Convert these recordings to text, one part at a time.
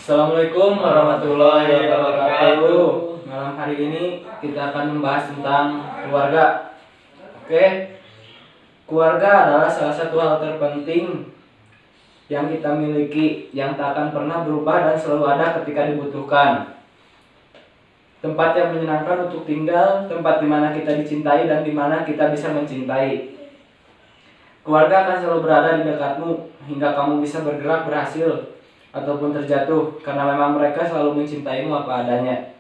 Assalamualaikum warahmatullahi wabarakatuh. Malam hari ini kita akan membahas tentang keluarga. Oke, keluarga adalah salah satu hal terpenting yang kita miliki, yang tak akan pernah berubah dan selalu ada ketika dibutuhkan. Tempat yang menyenangkan untuk tinggal, tempat di mana kita dicintai dan di mana kita bisa mencintai. Keluarga akan selalu berada di dekatmu hingga kamu bisa bergerak, berhasil, ataupun terjatuh, karena memang mereka selalu mencintaimu apa adanya.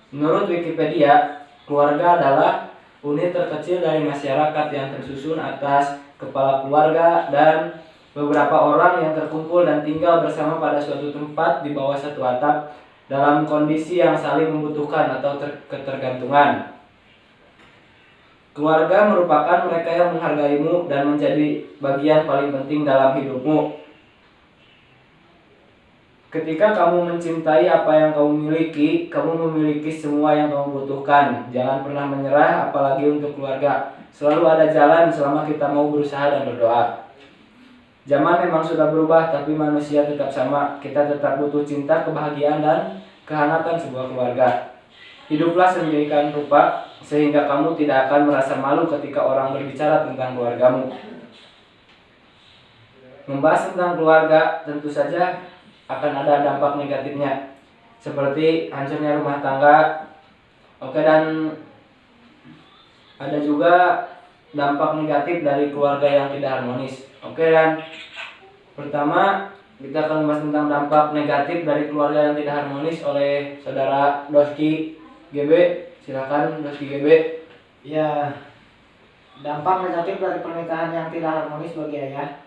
Menurut Wikipedia, keluarga adalah unit terkecil dari masyarakat yang tersusun atas kepala keluarga dan beberapa orang yang terkumpul dan tinggal bersama pada suatu tempat di bawah satu atap dalam kondisi yang saling membutuhkan atau ketergantungan. Keluarga merupakan mereka yang menghargaimu dan menjadi bagian paling penting dalam hidupmu. Ketika kamu mencintai apa yang kamu miliki, kamu memiliki semua yang kamu butuhkan. Jangan pernah menyerah, apalagi untuk keluarga. Selalu ada jalan selama kita mau berusaha dan berdoa. Zaman memang sudah berubah, tapi manusia tetap sama. Kita tetap butuh cinta, kebahagiaan, dan kehangatan sebuah keluarga. Hiduplah sedemikian rupa, sehingga kamu tidak akan merasa malu ketika orang berbicara tentang keluargamu. Membahas tentang keluarga tentu saja akan ada dampak negatifnya, seperti hancurnya rumah tangga. Dan ada juga dampak negatif dari keluarga yang tidak harmonis. Dan pertama kita akan membahas tentang dampak negatif dari keluarga yang tidak harmonis oleh saudara Doski GB. Silakan Doski GB. Ya, dampak negatif dari pernikahan yang tidak harmonis bagi ayah.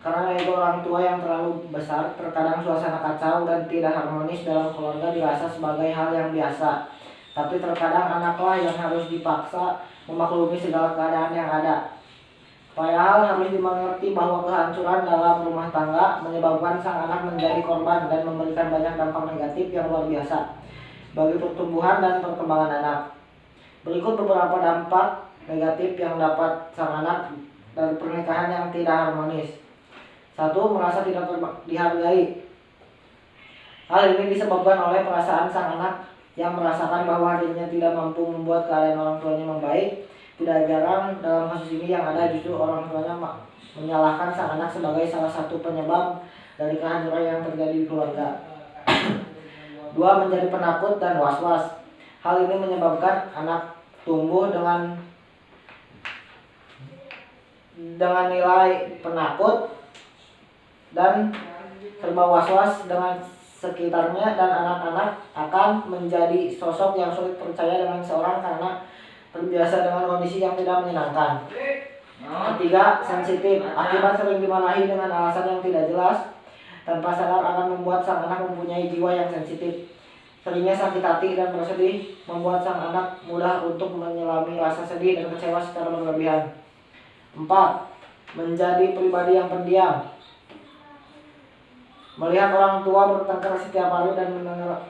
Karena ego orang tua yang terlalu besar, terkadang suasana kacau dan tidak harmonis dalam keluarga dirasa sebagai hal yang biasa. Tapi terkadang anaklah yang harus dipaksa memaklumi segala keadaan yang ada. Padahal harus dimengerti bahwa kehancuran dalam rumah tangga menyebabkan sang anak menjadi korban dan memberikan banyak dampak negatif yang luar biasa bagi pertumbuhan dan perkembangan anak. Berikut beberapa dampak negatif yang dapat sang anak dari pernikahan yang tidak harmonis. 1. Merasa tidak dihargai. Hal ini disebabkan oleh perasaan sang anak yang merasakan bahwa dirinya tidak mampu membuat keadaan orang tuanya membaik. Tidak jarang dalam kasus ini yang ada justru orang tuanya menyalahkan sang anak sebagai salah satu penyebab dari kehancuran yang terjadi di keluarga. 2. Menjadi penakut dan was-was. Hal ini menyebabkan anak tumbuh dengan nilai penakut dan serba was-was dengan sekitarnya, dan anak-anak akan menjadi sosok yang sulit percaya dengan seorang karena terbiasa dengan kondisi yang tidak menyenangkan. 3. Sensitif. Akibat sering dimarahi dengan alasan yang tidak jelas, tanpa sadar akan membuat sang anak mempunyai jiwa yang sensitif. Seringnya sakit hati dan bersedih membuat sang anak mudah untuk menyelami rasa sedih dan kecewa secara berlebihan. 4. Menjadi pribadi yang pendiam. Melihat orang tua bertengkar setiap hari dan mendengar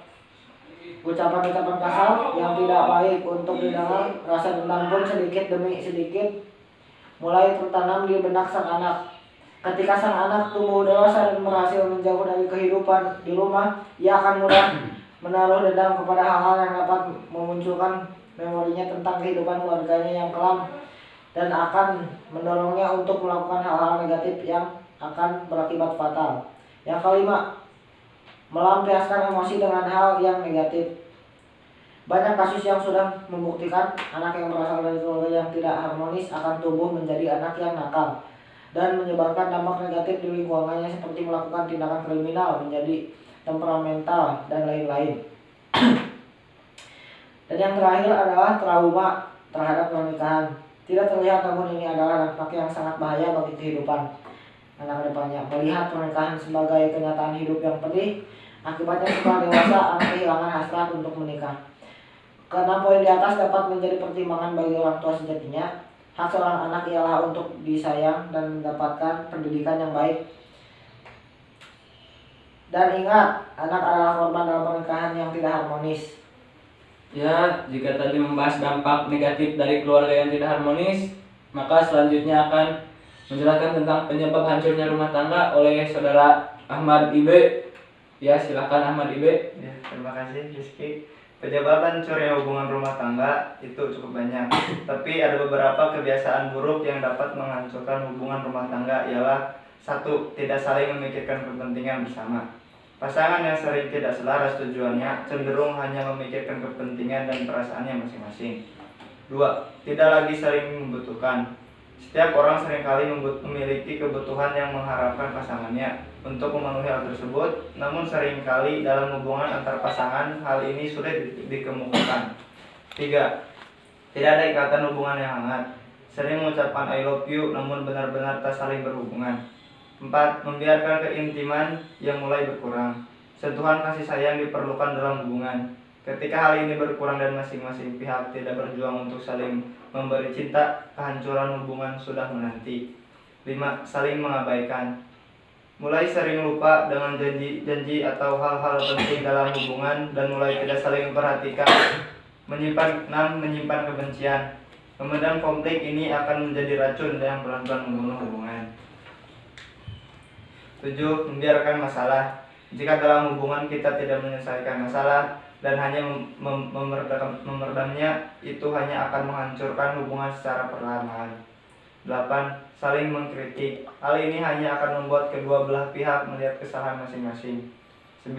ucapan-ucapan kasar yang tidak baik untuk didengar, rasa dendam pun sedikit demi sedikit mulai tertanam di benak sang anak. Ketika sang anak tumbuh dewasa dan berhasil menjauh dari kehidupan di rumah, ia akan mudah menaruh dendam kepada hal-hal yang dapat memunculkan memorinya tentang kehidupan keluarganya yang kelam dan akan mendorongnya untuk melakukan hal-hal negatif yang akan berakibat fatal. Yang kelima, melampiaskan emosi dengan hal yang negatif. Banyak kasus yang sudah membuktikan anak yang berasal dari keluarga yang tidak harmonis akan tumbuh menjadi anak yang nakal dan menyebarkan dampak negatif di lingkungannya, seperti melakukan tindakan kriminal, menjadi temperamental, dan lain-lain. Dan yang terakhir adalah trauma terhadap pernikahan. Tidak terlihat, namun ini adalah dampak yang sangat bahaya bagi kehidupan anak kedepannya. Melihat pernikahan sebagai kenyataan hidup yang pedih, akibatnya setelah dewasa anak kehilangan hasrat untuk menikah. Keenam poin di atas dapat menjadi pertimbangan bagi orang tua sejatinya. Hak seorang anak ialah untuk disayang dan mendapatkan pendidikan yang baik. Dan ingat, anak adalah korban dalam pernikahan yang tidak harmonis. Ya, jika tadi membahas dampak negatif dari keluarga yang tidak harmonis, maka selanjutnya akan menjelaskan tentang penyebab hancurnya rumah tangga oleh saudara Ahmad Ibe. Ya, silakan Ahmad Ibe. Ya, terima kasih Rizky. Penyebab hancurnya hubungan rumah tangga itu cukup banyak, tapi ada beberapa kebiasaan buruk yang dapat menghancurkan hubungan rumah tangga ialah: 1. Tidak saling memikirkan kepentingan bersama. Pasangan yang sering tidak selaras tujuannya cenderung hanya memikirkan kepentingan dan perasaannya masing-masing. 2. Tidak lagi saling membutuhkan. Setiap orang seringkali memiliki kebutuhan yang mengharapkan pasangannya untuk memenuhi hal tersebut, namun seringkali dalam hubungan antar pasangan hal ini sulit dikemukakan. 3. Tidak ada ikatan hubungan yang hangat. Sering mengucapkan I love you namun benar-benar tak saling berhubungan. 4. Membiarkan keintiman yang mulai berkurang. Sentuhan kasih sayang diperlukan dalam hubungan. Ketika hal ini berkurang dan masing-masing pihak tidak berjuang untuk saling memberi cinta, kehancuran hubungan sudah menanti. 5. Saling mengabaikan. Mulai sering lupa dengan janji atau hal-hal penting dalam hubungan dan mulai tidak saling memperhatikan. 6. Menyimpan kebencian. Memendam konflik ini akan menjadi racun yang pelan-pelan membunuh hubungan. 7. Membiarkan masalah. Jika dalam hubungan kita tidak menyelesaikan masalah dan hanya memeredamnya, itu hanya akan menghancurkan hubungan secara perlahan-lahan. 8. Saling mengkritik. Hal ini hanya akan membuat kedua belah pihak melihat kesalahan masing-masing. 9.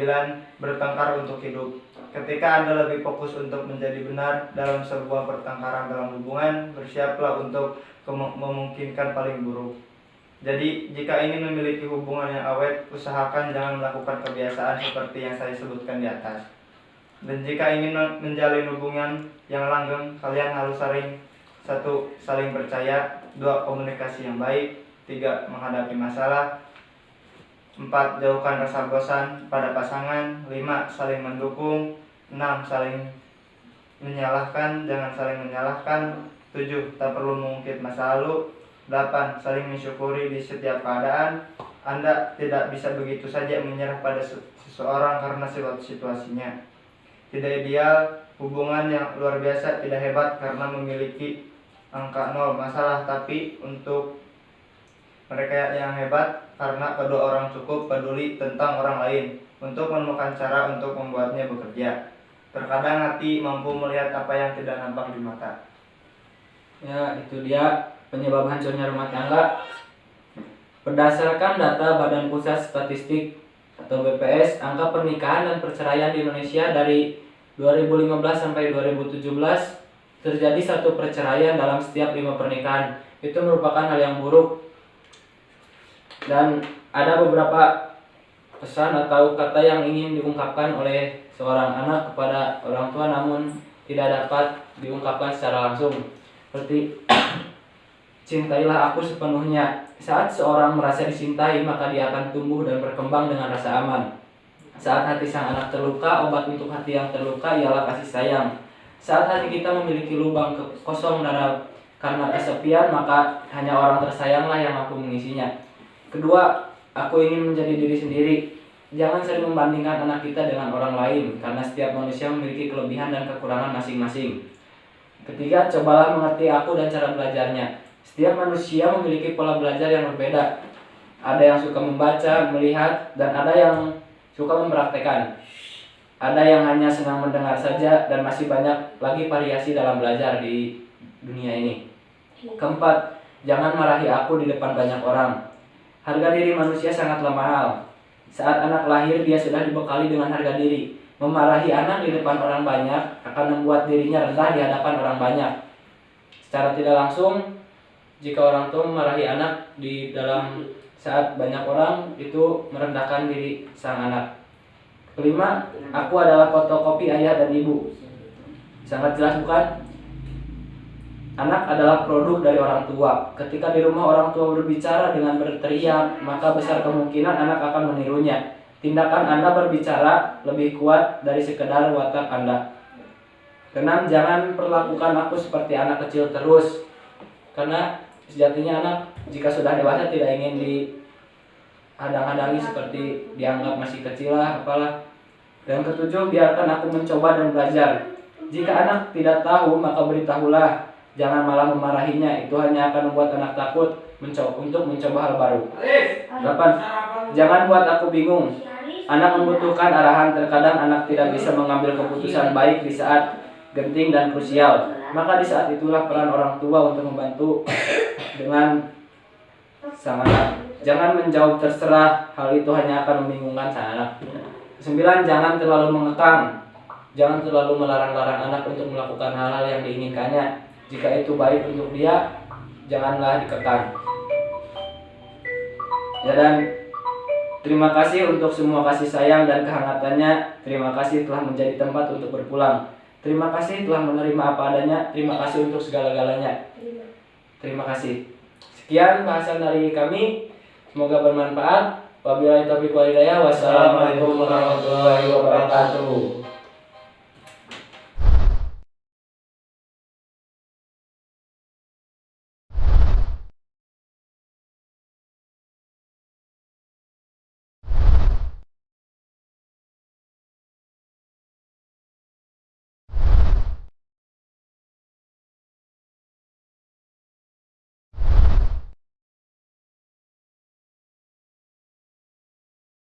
Bertengkar untuk hidup. Ketika Anda lebih fokus untuk menjadi benar dalam sebuah pertengkaran dalam hubungan, bersiaplah untuk memungkinkan paling buruk. Jadi, jika ingin memiliki hubungan yang awet, usahakan jangan melakukan kebiasaan seperti yang saya sebutkan di atas. Dan jika ingin menjalin hubungan yang langgeng, kalian harus 1. Saling percaya. 2. Komunikasi yang baik. 3. Menghadapi masalah. 4. Jauhkan rasa bosan pada pasangan. 5. Saling mendukung. 6. Saling menyalahkan, jangan saling menyalahkan. 7. Tak perlu mengungkit masa lalu. 8. Saling mensyukuri di setiap keadaan. Anda tidak bisa begitu saja menyerah pada seseorang karena situasinya tidak ideal. Hubungan yang luar biasa tidak hebat karena memiliki angka 0 masalah, tapi untuk mereka yang hebat karena kedua orang cukup peduli tentang orang lain untuk menemukan cara untuk membuatnya bekerja. Terkadang hati mampu melihat apa yang tidak nampak di mata. Ya, itu dia penyebab hancurnya rumah tangga. Berdasarkan data Badan Pusat Statistik atau BPS, angka pernikahan dan perceraian di Indonesia dari 2015 sampai 2017 terjadi 1 perceraian dalam setiap 5 pernikahan. Itu merupakan hal yang buruk. Dan ada beberapa pesan atau kata yang ingin diungkapkan oleh seorang anak kepada orang tua namun tidak dapat diungkapkan secara langsung. Seperti cintailah aku sepenuhnya. Saat seorang merasa dicintai, maka dia akan tumbuh dan berkembang dengan rasa aman. Saat hati sang anak terluka, obat untuk hati yang terluka ialah kasih sayang. Saat hati kita memiliki lubang kosong karena kesepian, maka hanya orang tersayanglah yang mampu mengisinya. Kedua, aku ingin menjadi diri sendiri. Jangan sering membandingkan anak kita dengan orang lain, karena setiap manusia memiliki kelebihan dan kekurangan masing-masing. Ketiga, cobalah mengerti aku dan cara belajarnya. Setiap manusia memiliki pola belajar yang berbeda. Ada yang suka membaca, melihat, dan ada yang suka mempraktekkan. Ada yang hanya senang mendengar saja, dan masih banyak lagi variasi dalam belajar di dunia ini. Keempat, jangan marahi aku di depan banyak orang. Harga diri manusia sangatlah mahal. Saat anak lahir, dia sudah dibekali dengan harga diri. Memarahi anak di depan orang banyak akan membuat dirinya rendah di hadapan orang banyak. Secara tidak langsung, jika orang tua memarahi anak di dalam saat banyak orang, itu merendahkan diri sang anak. Kelima, aku adalah fotokopi ayah dan ibu. Sangat jelas bukan? Anak adalah produk dari orang tua. Ketika di rumah orang tua berbicara dengan berteriak, maka besar kemungkinan anak akan menirunya. Tindakan Anda berbicara lebih kuat dari sekedar watak Anda. Keenam, jangan perlakukan aku seperti anak kecil terus. Karena sejatinya anak jika sudah dewasa tidak ingin dihadang-hadangi seperti dianggap masih kecil lah apalah. Dan ketujuh, biarkan aku mencoba dan belajar. Jika anak tidak tahu, maka beritahulah. Jangan malah memarahinya, itu hanya akan membuat anak takut untuk mencoba hal baru. 8. Jangan buat aku bingung. Anak membutuhkan arahan, terkadang anak tidak bisa mengambil keputusan baik di saat genting dan krusial. Maka di saat itulah peran orang tua untuk membantu dengan sang anak. Jangan menjawab terserah, hal itu hanya akan membingungkan sang anak. 9. Jangan terlalu mengekang. Jangan terlalu melarang-larang anak untuk melakukan hal-hal yang diinginkannya. Jika itu baik untuk dia, janganlah dikekang. Ya, dan terima kasih untuk semua kasih sayang dan kehangatannya. Terima kasih telah menjadi tempat untuk berpulang. Terima kasih telah menerima apa adanya. Terima kasih untuk segala-galanya. Terima kasih. Sekian bahasan dari kami. Semoga bermanfaat. Wabillahi taufiq wal hidayah. Wassalamualaikum warahmatullahi wabarakatuh.